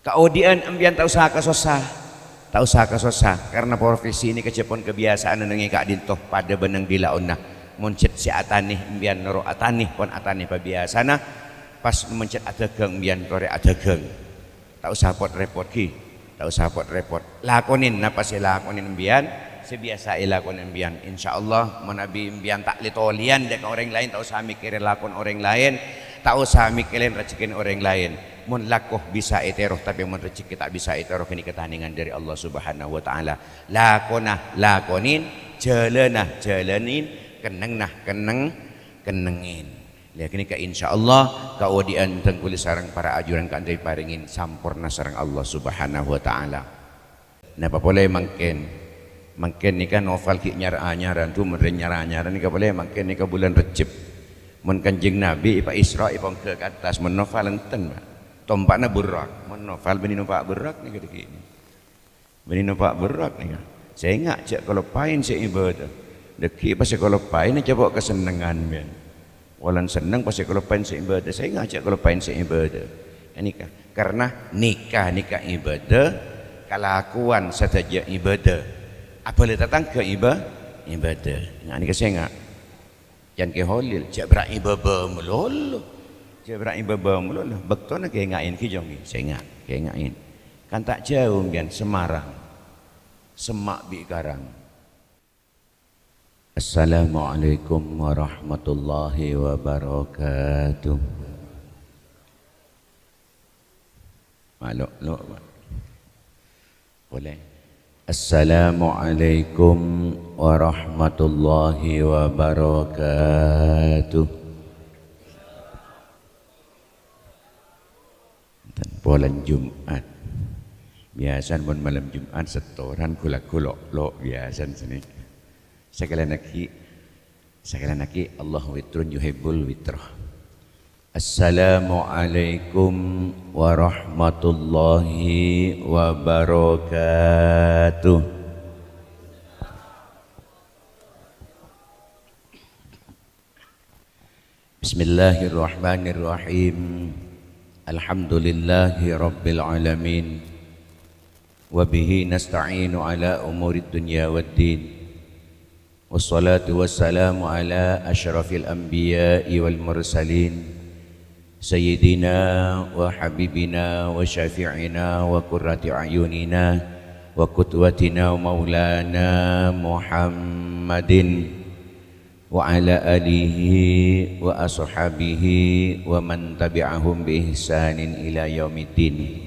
Kaudian ambian tak usah kasosah, tak usah kasosah karena profesi ini kecepon kebiasaan nengi kak dintoh pada benang dilaunah muncet si atanih ambian noro atanih pon atanih pabiasana pas muncet adegeng ambian tore adegeng tak usah pot repot ki, tak usah pot repot lakonin napa si lakonin ambian sebiasa ilakonin ambian insyaallah menabi ambian tak litolian dek orang lain tak usah mikirin lakon orang lain, tak usah mikirin rezekin orang lain. Mun lakoh bisa iteroh tapi mun rezeki tak bisa iteroh kini ketaningan dari Allah Subhanahu wa taala. Lakonah lakonin, jalanah jalanin, kenengnah kenengin. Lihat kini ka insyaallah kaudian tengkuli sarang para ajuran ka andai paringin sampurna sarang Allah Subhanahu wa taala. Napa boleh mangken ni kan novel ki nyara-nyaran tu mun nyara-nyaran ni ka boleh mangken ni ka bulan Rejab. Mun Kanjeng Nabi ipa Isra ipa ke atas mun novel enten tompakna berak, mun novel beni numpak berak ni ketika ini. Beni numpak berak ni kan. Saya ingat cak kalau pain saya ibadah. Deki pas kalau pain coba kesenangan ben. Walan senang pas kalau pain saya ibadah. Saya ingat cak kalau pain saya ibadah. Ini kan karena nikah ibadah, kelakuan saja ibadah. Apabila datang ke ibadah. Nah ini saya ingat. Jangan ke holil, cak beribadah melulu. Ibrahim baba mulu lah bektona ke ngain ki jongi saya ingat ke ngain kan tak jauh kan Semarang Semak bi Karang. Assalamualaikum warahmatullahi wabarakatuh. Maluk boleh. Assalamualaikum warahmatullahi wabarakatuh. Bulan Jumat biasa mun malam Jumat setoran kulak-kulok lo biasa sini sekalian lagi Allah witrun yuhibbul witrah. Assalamualaikum warahmatullahi wabarakatuh. Bismillahirrahmanirrahim. Alhamdulillahi rabbil alamin wa bihi nasta'inu ala umurid dunya waddin wassalatu wassalamu ala asyrafil anbiya'i wal mursalin sayyidina wa habibina wa syafi'ina wa qurrati a'yunina wa qudwatina wa maulana Muhammadin wa ala alihi wa ashabihi wa man tabi'ahum bi ihsanin ila yaumiddin.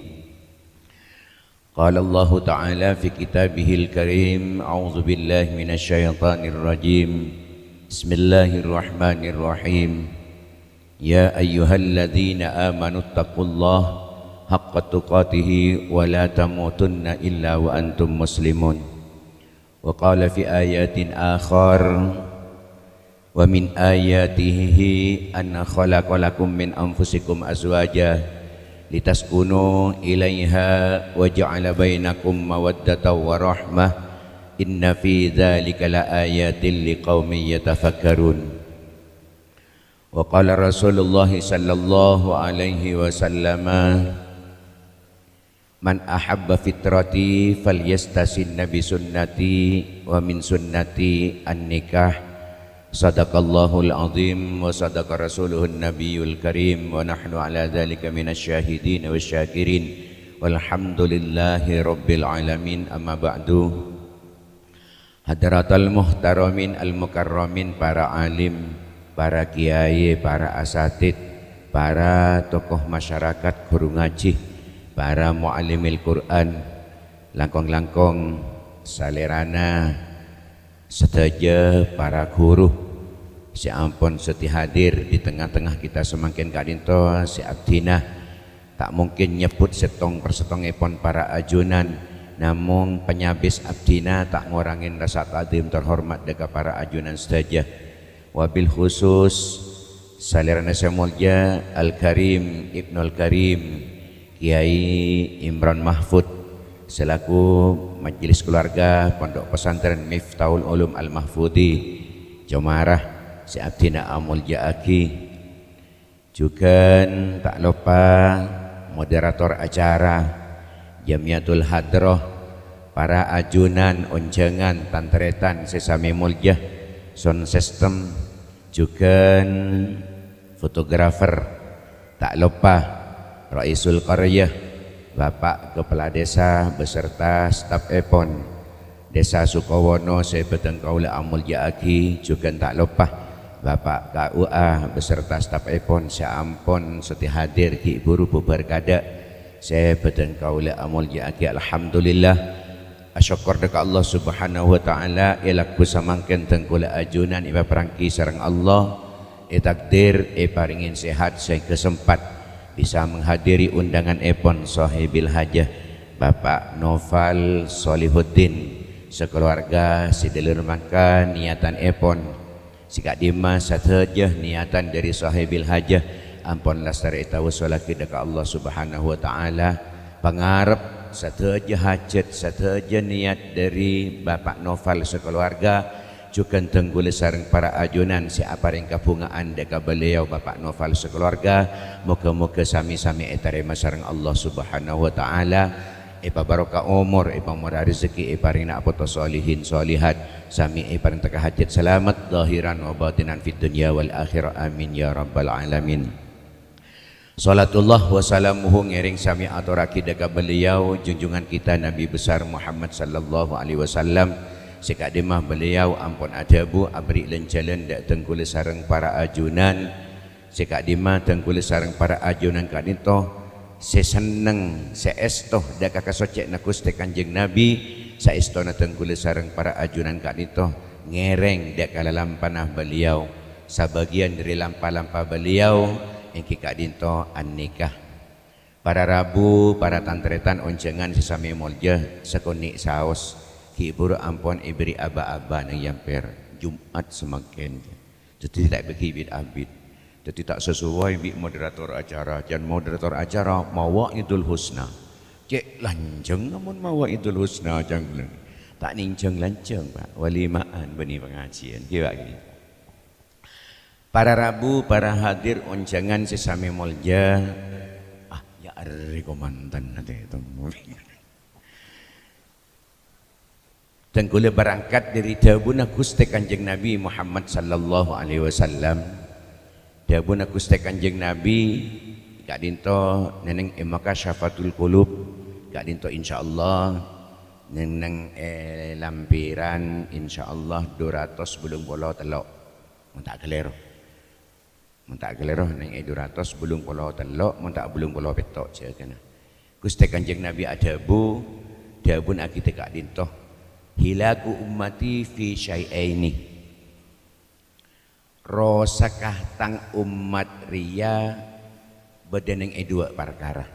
Qala Allah Ta'ala fi kitabihil karim, a'udzu billahi minasy syaithanir rajim. Bismillahirrahmanirrahim. Ya ayyuhalladzina amanu taqullaha haqqa tuqatih wa la tamutunna illa wa antum muslimun. Wa qala fi ayatin akhar wa min ayatihi anna khalaqalakum min anfusikum azwaja litaskunu ilaiha wa ja'ala bainakum mawaddatan wa rahmah inna fi dzalika laayatin liqaumin yatafakkarun. Wa qala Rasulullah sallallahu alaihi wasallam man ahabba fitrati falyastasinna bi sunnati wa min sunnati an-nikah. Sadaqallahul azim wa sadaqa rasuluhun nabiyul karim wa nahnu ala dhalika minasy syahidin wasyakirin walhamdulillahi rabbil alamin. Amma ba'du. Hadratal muhtaramin al mukarramin, para alim, para kiai, para asatid, para tokoh masyarakat, guru ngaji, para muallimil Quran, langkong-langkong salerana sedaya para guru si ampun seti hadir di tengah-tengah kita semakin kadinto si abdina tak mungkin nyebut setong persetong epon para ajunan, namun penyabis abdina tak ngurangin rasa ta'zim terhormat dekat para ajunan saja. Wabil khusus salirana semulja Al-Karim Ibnul Karim Kiai Imran Mahfud selaku majelis keluarga Pondok Pesantren Miftahul Ulum Al-Mahfudi Jomarah si Abdina Amul Jaaki, juga tak lupa moderator acara Jamiatul Hadroh, para ajunan, oncengan, tantretan, sesame mulia, sound system, juga fotografer, tak lupa Raisul Qaryah, Bapak Kepala Desa beserta staf Epon Desa Sukowono, saya Betengkaula Amulya Aki, juga tak lupa Bapak KUA beserta staf Epon, saya ampun seti hadir ki buru bubar kada, saya Betengkaula Amulya Aki. Alhamdulillah, asyukur dekat Allah Subhanahu wa taala ilaku samangken tengkula ajunan iba perangki sareng Allah takdir paringin sehat saya kesempat bisa menghadiri undangan Epon Sahibil Hajah Bapak Noval Solihuddin sekeluarga sidulur maka niatan Epon sikak dimas sateja niatan dari Sahibil Hajah ampun lastari tawasulaki dekat Allah Subhanahu wa taala pangarep sateja hajat sateja niat dari Bapak Noval sekeluarga juga tenggul sareng para ajunan si aparing kabungaan deka beliau Bapak Noval sekeluarga moga-moga sami-sami etarema sareng Allah Subhanahu wa taala barokah umur murah rezeki paring apoto solihin solihat sami paring teka hajat selamat zahiran wa batinan fid dunya wal akhirah amin ya rabbal alamin. Salatullah wa salamuhu ngiring sami aturaki deka beliau junjungan kita Nabi besar Muhammad sallallahu alaihi wasallam sikak dimah beliau ampun adabu abri lenjalan dak tengkul sareng para ajunan sikak dimah tengkul sareng para ajunan kadito seseneng seestoh dak kakasocek na Gusti Kanjeng Nabi saestona tengkul sareng para ajunan kadito ngereng dak kalalampanah beliau sebagian dari lampa-lampa beliau engki kadito an nikah para rabu para tantretan oncengan sesame mulja sekoni saos ki buru ampun ibri aba-aba nang yamper Jumat semakin jadi tidak begibit abid jadi tak sesuai bi moderator acara dan moderator acara Mawaidul Husna cek lanceng namun Mawaidul Husna jangan tak ninceng lanceng Pak walimaan beni pengajian kiwa gini para rabu para hadir onjangan sesame mulja ya arek komandan nanti itu dan kula berangkat dari dawuh Gusti Kanjeng Nabi Muhammad sallallahu alaihi wasallam dawuh Gusti Kanjeng Nabi gak dinto neneng emaka syafatul qulub gak dinto insyaallah neneng lampiran insyaallah 200 belum bola telok mun tak kelero neng 200 belum bola telok mun tak belum bola petok je kana Gusti Kanjeng Nabi adabu dawuh akite gak dinto hilaku ummati fi syai'aini rosakah tang umat ria bedeneng dua perkara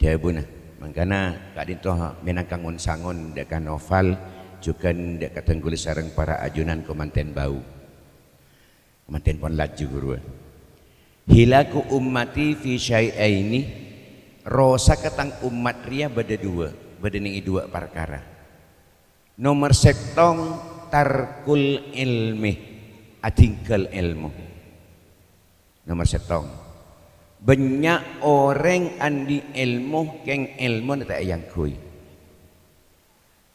jawabuna mangkana kadito menangkang sangon deka Noval juga deka tenggul sareng para ajunan kemanten bau kemanten pon laju guru hilaku ummati fi syai'aini rosakah tang umat ria bedeneng dua perkara nomor setong tarkul ilmi atingkal ilmu nomor setong banyak orang andi ilmu keng ilmu tak yang kui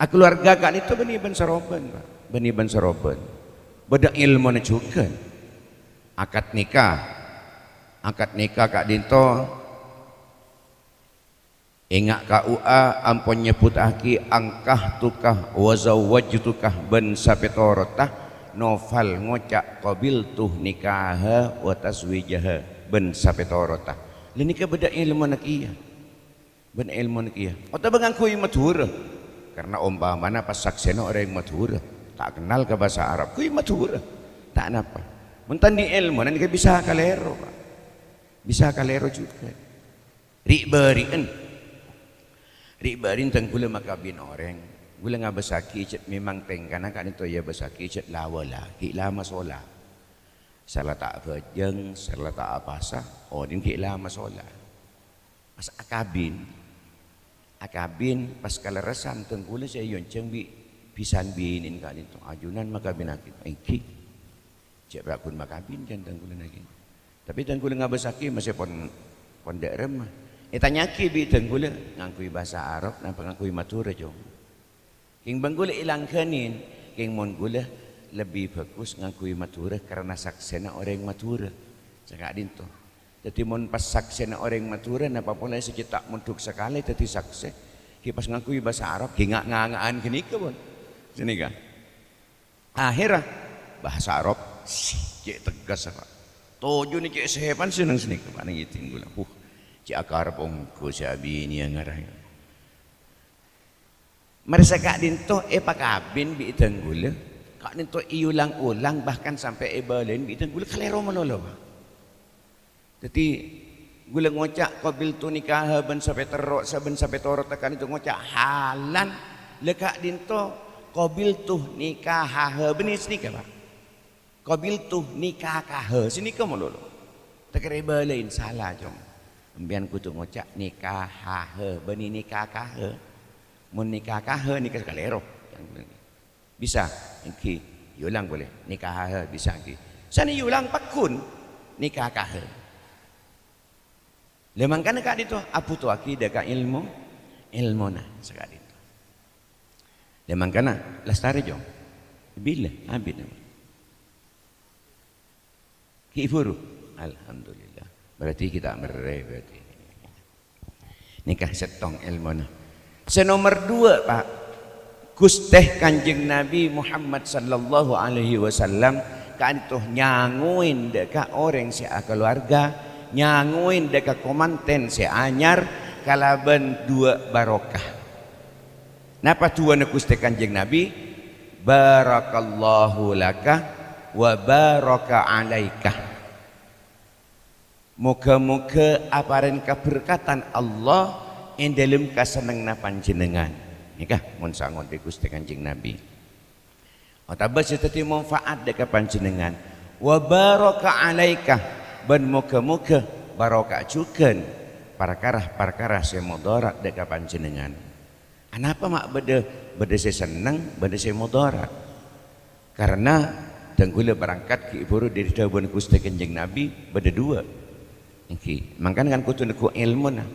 keluarga kan itu beni ban saroban Pak beni ban saroban beda ilmu na juga akad nikah kak dinto ingat KUA ampun nyebut aki angkah tukah wazawwajtukah ben sapetorotah Noval ngocak qabil tuh nikah wa taswijah ben sapetorotah lini ke beda ilmu nakia ben ilmu nakia atau bengang kui madhura karena umpamana pas saksena orang madhura tak kenal ke bahasa Arab kui madhura tak napa mentan di ilmu nanti bisa kalero Pak bisa kalero juga ribarin tengkula makabin orang gula nga besaki cet memang tengkana kan itu ya besaki cet lawala lama sola salah tak bejeng salah tak apasa din lama sola pas akabin pas kaleresan tengkula saya yon cembi pisan binin kan itu ajunan makabin akit iki cek rakun makabin kan tengkula lagi tapi tengkula nga besaki masih pon daerah mah Itanya ki bi tenggula ngangkui bahasa Arab napa ngangkui matura jong. King banggula ilang kanin, king mon gula lebih bagus ngangkui matura karena saksena orang matura. Cakap dinto. Jadi mon pas saksena orang matura napa pula sekitar muntuk sekali tadi sakse. Ki pas ngangkui bahasa Arab ki ngangaan gini ke bon. Sini kan. Akhirnya bahasa Arab cik tegas apa. Tojo ni cik sehepan senang sini ke mana ngiting gula. Cik akar pongko sabi ni yang ngarang. Mereka kak dinto pakabin bi tenggula. Kak dinto iulang-ulang bahkan sampai balen bi tenggula kalero melolo. Jadi gula ngocak qabil tu nikah ben sampai terok saben sampai torot tekan itu ngocak halan lekak dinto qabil tu nikah benis nikah Pak. Qabil tu nikah sini ke melolo. Tak kira balen salah jom. Ambian ku tu ngocak nikah beni nikah mun nikah nikah kalero bisa engki yulang boleh nikah bisa engki sana yulang pakun nikah lemang kana kak dito apu tu akidah ka ilmu na sekali itu lemang kana lastari jong bila abid ki furu alhamdulillah. Berarti kita merai berarti. Nikah setong ilmuna. Senomor 2 Pak. Gusteh Kanjeng Nabi Muhammad sallallahu alaihi wasallam kantuh nyanguin deka orang si keluarga, nyanguin deka komanten si anyar kalaban 2 barokah. Napa tuan Gusteh Kanjeng Nabi? Barakallahu laka wa baraka alaika. Moga-moga aparan keberkatan Allah yang dalam kasenengna panjenengan. Nikah mun sangon di Gusti Kanjeng Nabi. Otabas tadi manfaat dekat panjenengan. Wa baraka alaika ben moga-moga barokah juga perkara-perkara saya mudarat dekat panjenengan. Kenapa mak beda saya senang, beda saya mudarat? Karena tenggula berangkat ke iburu dari dawuh Gusti Kanjeng Nabi beda 2. Makanya kan kutu neku ilmu na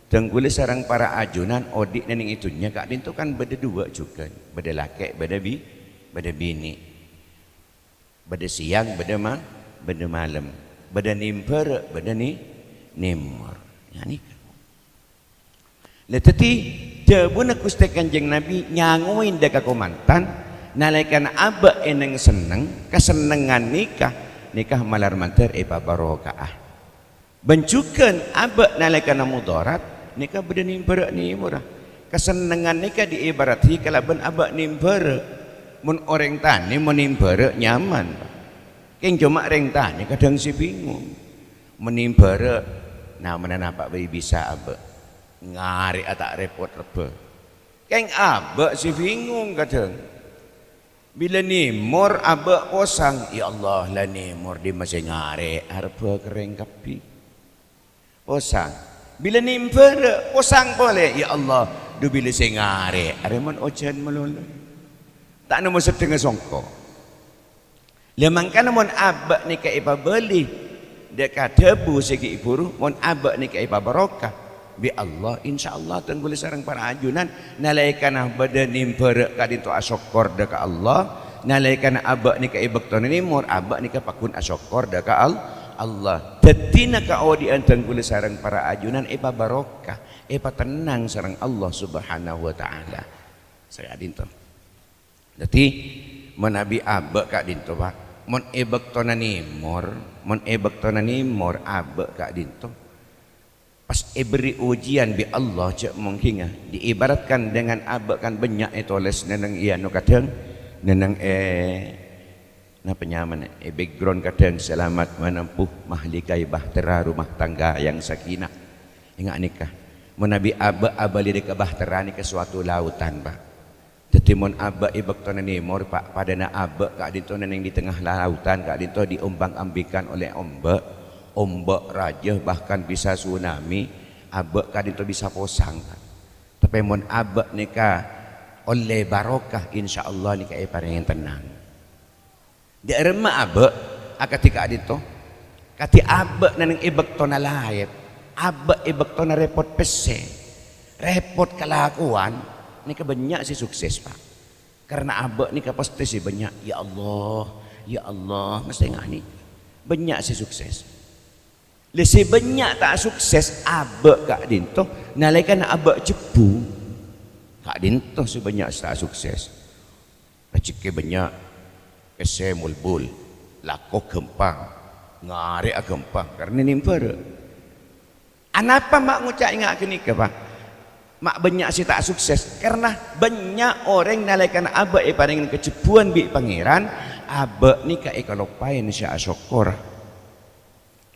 tenggule sarang para ajunan odik nening itunya kak dintu kan beda 2 juga beda laki beda bini beda siang beda malam beda nimper beda nimor yani leteti debuna Gusti Kanjeng Nabi nyanguin deka komantan nalaikan aba eneng seneng kesenengan nikah malar mantar barokah bencukan abak nalaikan mudarat nikah beda nimper ni murah kesenangan nikah diibarati kalau ben abak nimper mun orang tani mun nimper nyaman keng cuma orang tani kadang si bingung menimper nah mana nampak bisa abak ngari atak repot rebe keng abak si bingung kadang bila nimor abak posang ya Allah lah nimor di masih ngari harba kering kapi posang bila nimper posang boleh ya Allah du bila saya ngare areman ojan melulu tak nemu setengah songko lemang kan mon abak nikah ipa beli dekat debu segi iburu mon abak nikah ipa barokah bi Allah insyaallah tenggul sareng para ajunan nalaikana badan nimper kadinto asokor dekat Allah nalaikana abak nikah ibak nimur abak nikah pakun asokor dekat Allah tetina ka odi antang kula sareng para ajunan epa barokah epa tenang sareng Allah Subhanahu wa taala saya dinto dadi menabi abek kak dinto Pak mon ebek tona nimor abek kak dinto pas beri ujian bi Allah cek mungkin diibaratkan dengan abek kan banyak etoles neneng iya no kadang neneng nah penyaman background kadang selamat menempuh mahligai bahtera rumah tangga yang sakinah ingat nikah menabi abali di kebahtera ni ke suatu lautan Pak tetimon abak ibak tona nimor Pak pada na abak kak dito yang di tengah lautan kak dito diombang ambikan oleh ombak raja bahkan bisa tsunami abak kak dito bisa posang Pak tapi mon abak nikah oleh barokah insyaallah nikah paling tenang di remah abek ketika adito kati abek naneng ibek tona layep abek ibektona repot pese, repot kelakuan nika banyak sih sukses Pak. Karena abek nika pasti sih banyak ya Allah mesti ngani banyak sih sukses. Lesi banyak tak sukses abek Kak Dinto nalaikan abek cepu Kak Dinto sebanyak tak sukses. Rezeki banyak pese mulbul lako gempang ngare gempang karena nimper. Anapa mak ngucap ingat kini ke Pak? Mak banyak sih tak sukses karena banyak orang nalaikan abek paling kecepuan bi pangeran abek ni ka ikalopain sya syukur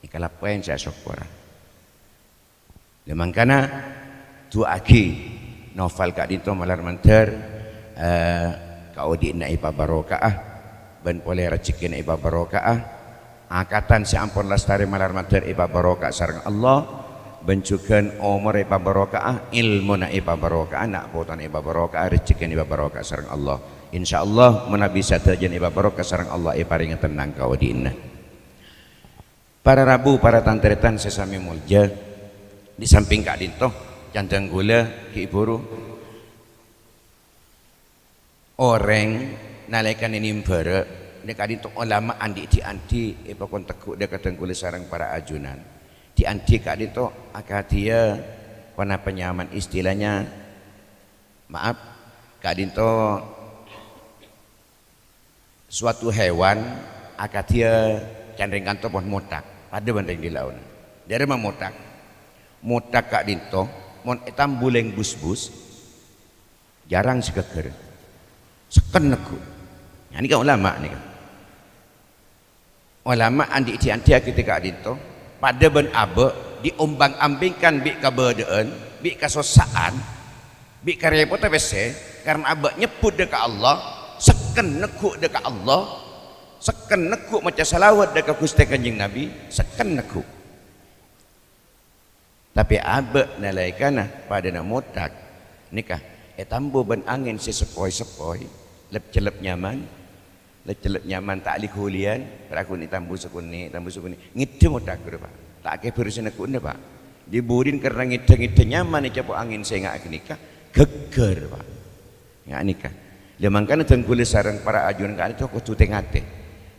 ikalapain sya syukur lemangkana tu aki novel Kak Dinto malar manter kau di na ipa barokah ben boleh rezeki na ipa barokah angkatan si ampun lestari malar manter ipa barokah sareng Allah bencukan umur ipa barokah ilmu na ipa barokah nak potan ipa barokah rezeki ipa barokah sareng Allah insyaallah menabi satajan ipa barokah sareng Allah paring tenang kau diinna. Para rabu para tantretan sesami mulja di samping Kak Dinto candang gula ki buru orang nalaikan ini mbere nek Kak Dinto ulama andi di andi ipa kon tekuk de kadang gula sareng para ajunan di anti Kak Dinto akadia wana penyaman istilahnya maaf Kak Dinto suatu hewan akadia candring kanto pon motak pada bandeng di laut dari memotak motak Kak Dinto mon etam buleng bus-bus jarang sekeker seken neku ini kan ulama nih kan ulama andi di anti ketika Kak Dinto pada ben abe diombang-ambingkan bi kabedeen bi kasosaan bi karepot pese karena abe nyebut dekat Allah seken nekuk dekat Allah seken nekuk maca salawat dekat Gusti Kanjeng Nabi seken nekuk tapi abe nalaikana pada namotak nikah etambo ben angin si sepoi-sepoi lep celep nyaman lecelek nyaman tak likulian aku ni tambu sekuni ngide modak Pak tak ke berusin aku Pak diburin karena ngide nyaman ni capuk angin saya ngak nikah geger Pak ngak nikah lemangkan tenggule sarang para ajunan kan itu aku tu tengate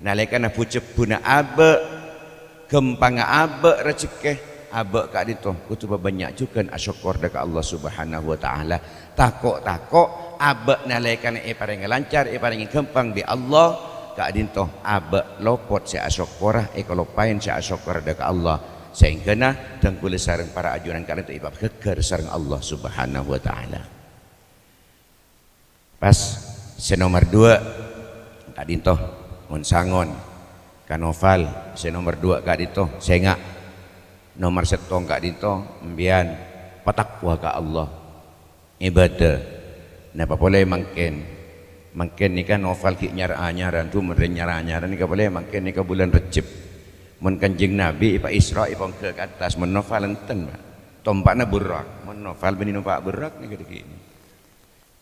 nalaikan aku cepuna abe gempang abe rezeki abe Kak Dinto kutu banyak juga asyukur dekat Allah Subhanahu wa taala takok abe nalaikan paring lancar paring gampang di Allah Kak Dinto abe lopot si asyukurah kalopain si asyukur dekat Allah sehingga na tenggule sareng para ajunan Kak Dinto ibab geger sareng Allah Subhanahu wa taala. Pas senomor 2 Kak Dinto mun sangon kanoval senomor 2 Kak Dinto sengak nomor setong Kak Dinto mbian patakwa ka Allah ibadah napa boleh mangken ni kan novel ki nyaran tu meren nyaran ni ka boleh mangken ni ka bulan Recep mun Kanjeng Nabi ipa Isra ipa ke atas mun novel enten Pak tompakna burak mun novel beni numpak burak ni gede gini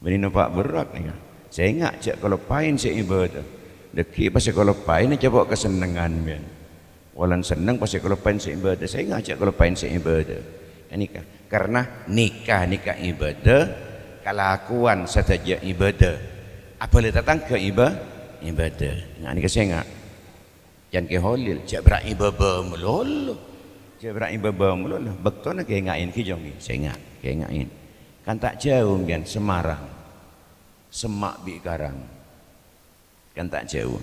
beni numpak burak ni saya ngak cek kalau pain saya ibadah deki pas kalau pain coba kesenengan ben walan seneng pas kalau pain saya ibadah saya ngak cek kalau pain saya ibadah nikah karena nikah ibadah kelakuan saja ibadah apabila datang ke ibadah nah ini saya enggak jangan ke holil cak beribadah melulu cak beribadah melulu betul nak ngain ki jong saya enggak ngain kan tak jauh kan Semarang Semak bi Karang kan tak jauh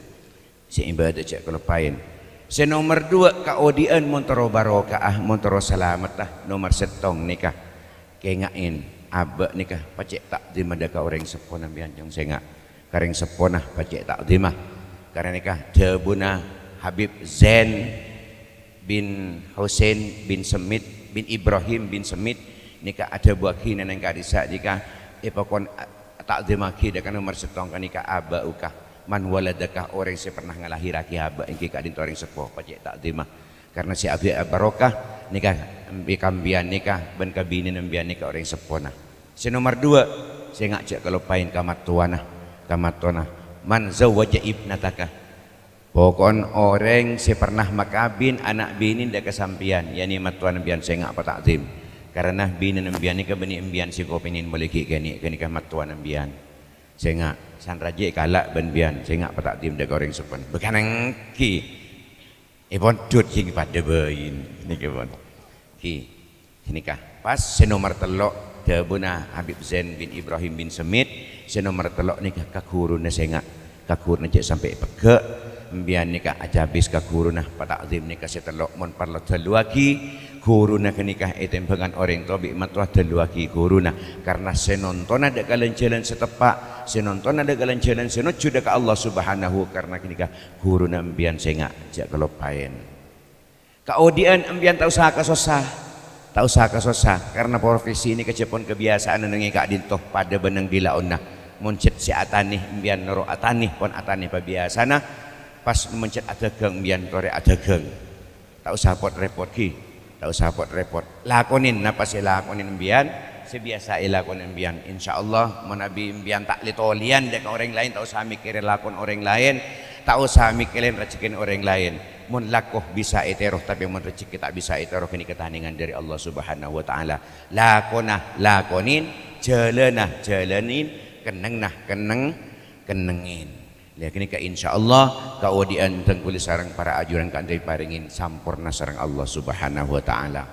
si ibadah cak kalau pain si nomor 2 kaodian montoro barokah montoro selamat lah nomor setong nikah ngain abek nikah pacek tak dimada ka orang sepona bian yang saya ngak kareng sepona pacek tak dimah karena nikah debuna Habib Zain bin Hussein bin Semit bin Ibrahim bin Semit nikah ada buah kina nang kadisa jika ipakon tak dimaki dekat nomor setong kan nikah aba ukah man waladakah orang saya pernah ngalahiraki aba engki ka dinto orang sepo pacek tak dimah karena si abi barokah nikah bikambian nikah ben kabini nembian nikah orang sepona si nomor 2 saya ngajak kalau pain kamat tuana man zawaja ibnataka Pokon orang si pernah makabin anak bini dah kesampian, yani matuan embian saya ngak patakzim. Karena bini embian ni ke beni embian si kopinin boleh kini kah matuan embian. Saya ngak san raja kalak benbian, saya ngak patakzim dah goreng sopan. Bekanang ki, ibon dut hing pada bayin, ni kebon. Ki, ini kah pas senomor telok Dabuna Habib Zain bin Ibrahim bin Semit, senomor telok ni kah kakuruna saya ngak kakur najak sampai pegak. Mbian nikah ajabis ka kuruna patakzim nikah setelok mon parlo teluaki kuruna kenikah etembangan orang tobi matwa teluaki kuruna karena senonton ada kalian jalan setepak senonton ada kalian jalan senocu dekat Allah Subhanahu karena kenikah kuruna mbian senga jak kelopain kaudian mbian tak usah kasosah karena profesi ini kecepon kebiasaan nengi kak dintoh pada benang dilaunna muncet si atani mbian noro atani pon atani pabiasana pas mencet adegeng mbian tore adegeng tak usah repot ki tak usah repot lakonin napa sih lakonin mbian sebiasa lakonin mbian insyaallah menabi mbian tak litolian dek orang lain tak usah mikirin lakon orang lain tak usah mikirin rezekin orang lain mun lakoh bisa iteroh tapi mun rezeki tak bisa iteroh ini ketandingan dari Allah Subhanahu wa taala lakonin jalanin kenengin lihat ini ke insyaallah kaudian tengkuli sarang para ajuran ka andai paringin sampurna sarang Allah Subhanahu wa taala.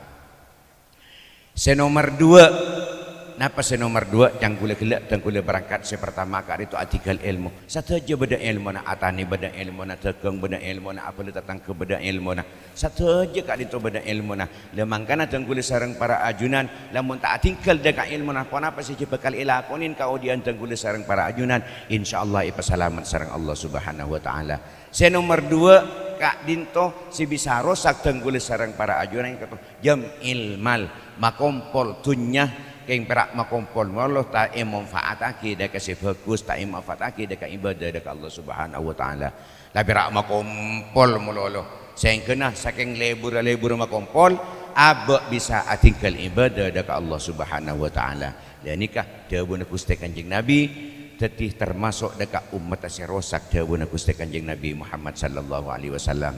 Senomor 2 napa senomor 2 yang kula gelak tengkuli berangkat pertama kali itu artikel ilmu. Satu aja beda ilmu na atani beda ilmu na tekeng beda ilmu na apa datang ke beda ilmu na. Satu aja kali itu beda ilmu na. Lemangkana tengkuli sarang para ajunan lamun tak tinggal dekat ilmu na pon apa sih bakal ilakonin kaudian tengkuli sarang para ajunan insyaallah ipasalamat sarang Allah Subhanahu wa taala. Senomor 2 kak dinto si bisa rosak tengkuli sarang para ajunan kata jam ilmal makompol tunya keng perak makompol Allah tak manfaatake dak kasih bagus tak manfaatake dak ibadah dak Allah Subhanahu wa taala la perak makompol mulolo sing kena saking lebur makompol abak bisa atingkal ibadah dak Allah Subhanahu wa taala dan nikah dawuh Gusti Kanjeng Nabi tetih termasuk dekat umat asy rosak dawuh Gusti Kanjeng Nabi Muhammad sallallahu alaihi wasallam.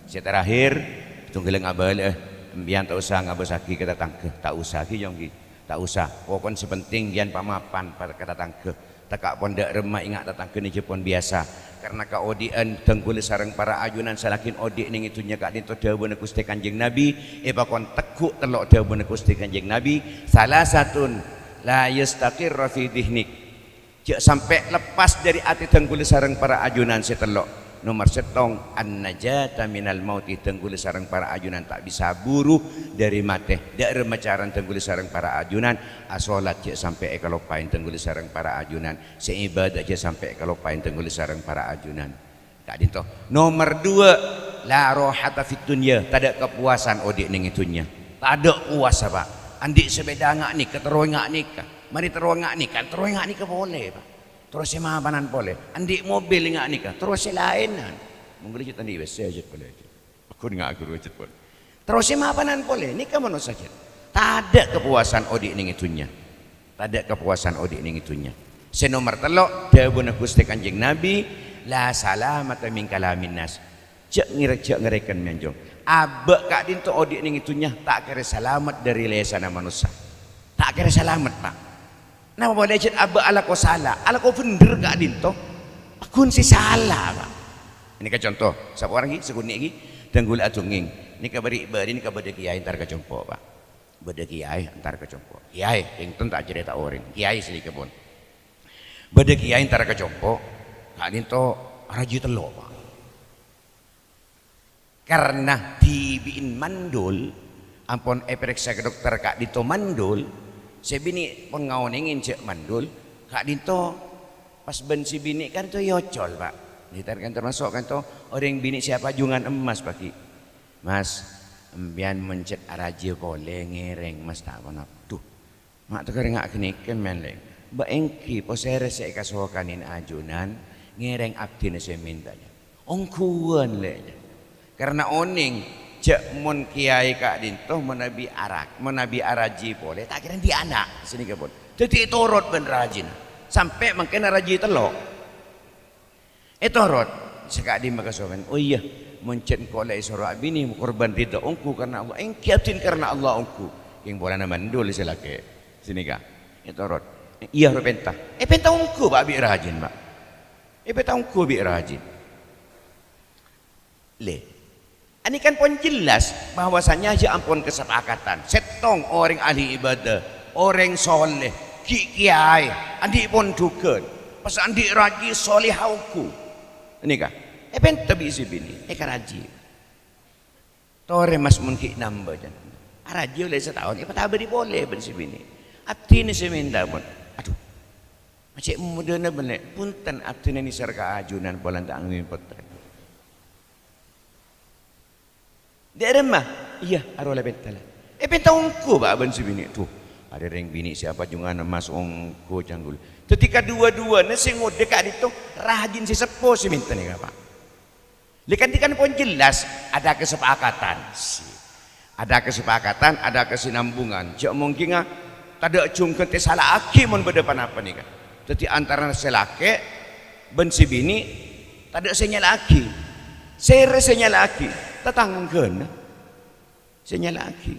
Terakhir tunggelang abal mbian tak usah ngabasaki kata tangke tak usah ki jong ki tak usah pokon sepenting gian pamapan pada kata tangke tekak pon dak remah ingat datang ke ni Jepun biasa karena kaodian tengkul sareng para ajunan salakin odik ning itunya kak dinto dawuh Gusti Kanjeng Nabi pakon tekuk telok dawuh Gusti Kanjeng Nabi salah satun la yastaqir fi dhihnik jak sampai lepas dari ati tengkul sareng para ajunan setelok nomor setong an-najata minal mauti tengkul sareng para ajunan tak bisa buru dari mati dak remacaran tengkul sareng para ajunan asolat je sampai ekalopain tengkul sareng para ajunan seibadah je sampai ekalopain tengkul sareng para ajunan tak dinto nomor 2 la rohata fit dunya tak ada kepuasan odik ning itunya tak ada puas apa andik sepeda ngak ni keteroingak nikah mari teroingak nikah teroingak nikah boleh pak terus si mahapanan boleh andik mobil ngak nikah terus si lainan menggeli jet andik wes aja boleh aku ngak aku jet boleh terus si mahapanan boleh nikah mana saja tak ada kepuasan odik ning itunya tak ada kepuasan odik ning itunya senomor telok dawuh Gusti Kanjeng Nabi la salamata min kalamin nas cek ngerekan menjong abek kak dinto odik ning itunya tak kira selamat dari lesana manusia tak kira selamat pak nama boleh cek abek ala ko salah ala ko bener kak dinto akun si salah pak ini ke contoh siapa orang ini seguni lagi tenggul atunging ini kabari ini kabade kiai antar ke jompo pak bade kiai antar ke jompo kiai yang tak cerita orang kiai sedikit pun bade kiai antar ke jompo kak dinto raji telok pak karena dibiin mandul ampun periksa ke dokter kak dinto mandul saya bini pengauningin cek mandul kak dinto pas ben si bini kan tuh yocol pak kan termasuk kan tuh orang bini siapa jungan emas pagi mas embian mencet araji kole ngereng mas tak apa tuh mak tuh ngak keniken menleng mbak engki posere saya kasukanin ajunan ngereng abdi saya mintanya ongkuan lenya karena oning cek mon kiai kak dinto menabi araji boleh tak kira dia anak sini kebon jadi torot ben rajin sampai mungkin raji telok torot sekali maka sopan. Oh iya, mencet ko lai soro abini korban ridha ongku karena Allah. Engkiatin karena Allah ongku. Yang bola na mandul silake. Sini ka. Itu rot. Iya penta. Penta ongku Pak bi rajin, Pak. Penta ongku bi rajin. Le. Ini kan pun jelas bahwasanya aja ampun kesepakatan. Setong orang ahli ibadah, orang soleh, kiai, andi pun duken. Pas andi raji soleh hauku. Ini kah? Penta bisi bini. Karaji. Tore mas mungkin nambah jan. Araji oleh setahun. Patah beri boleh bisi bini. Abdi ni seminda pun. Aduh. Macam muda na benar. Punten abdi ni serka ajunan polan tak angin potret. Dia remah. Iya, arola bentala. Benta ongko ba aban si bini tuh. Ada ring bini siapa jungan mas ongko canggul. Ketika dua-dua na sing dekat itu rajin si sepo si minta ni Pak. Likan pun jelas ada kesepakatan. Ada kesepakatan, ada kesinambungan. Cak mungkin tak ada cungkent salah aki mon berdepan apa ni kan. Jadi antara selake ben si bini tak ada senyala aki. Sere senyala aki. Tatanggen senyala aki.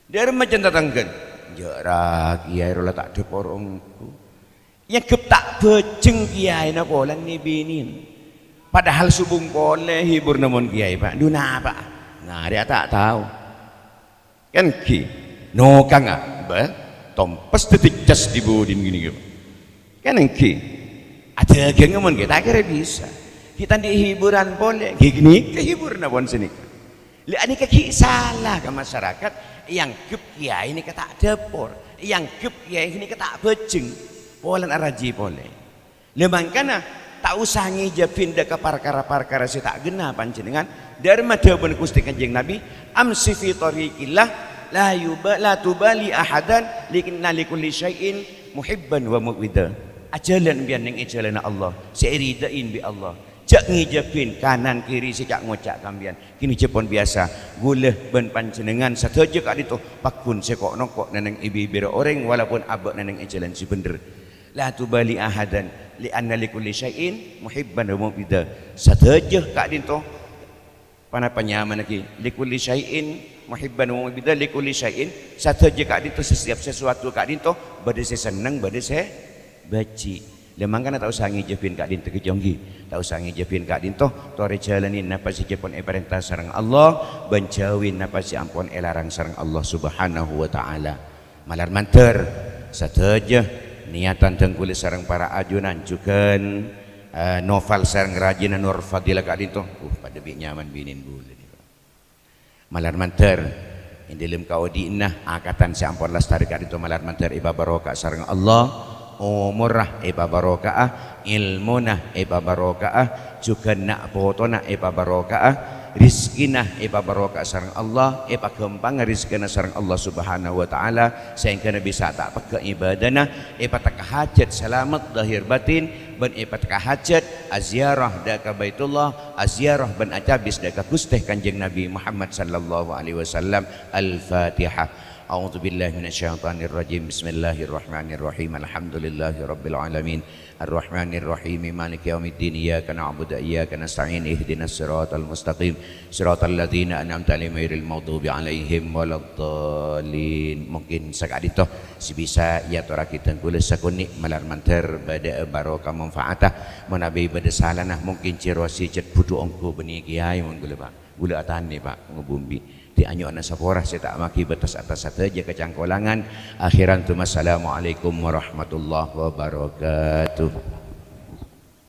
Dia macam tatanggen. Jarak kiai rola tak ada porongku. Yang kep tak beceng kiai na polan ni binin. Padahal subung pole hibur namun kiai Pak. Duna Pak. Nah dia tak tahu. Kan ki. No kang ba. Tompes detik jas di bodin gini gitu. Kan ki. Ada geng mon kita kira bisa. Kita di hiburan boleh. Gini kehibur na pon sini. Li ani kaki salah ke masyarakat yang kep kiai ini kata depor. Yang kep kiai ini kata beceng. Polan araji boleh. Lemangkana tak usah ngijabin deka perkara-perkara si tak gena panjenengan dari madhaban Gusti Kanjeng Nabi amsi fi tariqillah la tubali ahadan likinna likulli syai'in muhibban wa mu'wida. Ajalan biar ning ajalan Allah seiridain bi Allah. Jak ngijabin kanan kiri si cak ngocak kambian. Kini jepon biasa guleh ben panjenengan sateja kak ditu pakun sekok nokok neneng ibi-ibira orang walaupun abak neneng ajalan si bener. La tubali ahadan li anna likulli syai'in muhibban wa mu'wida. Sateja kak ditu pana penyaman lagi likulli syai'in muhibban wa mu'wida likulli syai'in sateja kak ditu setiap sesuatu kak ditu bade se seneng bade se baci. Lemangkan tak usah ngijabin kak dinto kejonggi. Tak usah ngijabin kak dinto tore jalanin napa si jepon perintah sareng Allah banjawin napa si ampun larang sareng Allah Subhanahu wa taala. Malar manter sateja niatan tengkuli sareng para ajunan juga novel sareng rajinan Nur Fadilah kak dinto. Pada bi nyaman binin bulan. Malar manter indilem kau diinah akatan si ampun lastari kak dinto malar manter iba barokah sareng Allah. Umurah barokah, ilmunah barokah, juga nak potona barokah, rizkina barokah sareng Allah, kembang rizkina sareng Allah Subhanahu wa taala sehingga bisa tak pakai ibadana, tak hajat selamat lahir batin, ben tak hajat aziarah daka Baitullah, aziarah ben ajabis daka Gusti Kanjeng Nabi Muhammad sallallahu alaihi wasallam. Al-Fatihah. A'udzu billahi minasyaitonir rajim. Bismillahirrahmanirrahim. Alhamdulillahi rabbil alamin. Arrahmanir rahim. Maliki yaumiddin. Iyyaka na'budu wa iyyaka nasta'in. Ihdinas siratal mustaqim. Siratal ladzina an'amta 'alaihim ghairil maghdubi 'alaihim waladdallin. Mungkin sakali toh si bisa ya tora kita kula sakuni malar manter bada barokah manfaatah menabi bada salana mungkin cirosi cet budu ongko beni kiai mun kula Pak. Gula atani Pak ngubumbi. Di anyo ana sapora saya tak maki batas atas saja kecangkolangan akhiran tu. Assalamualaikum warahmatullahi wabarakatuh.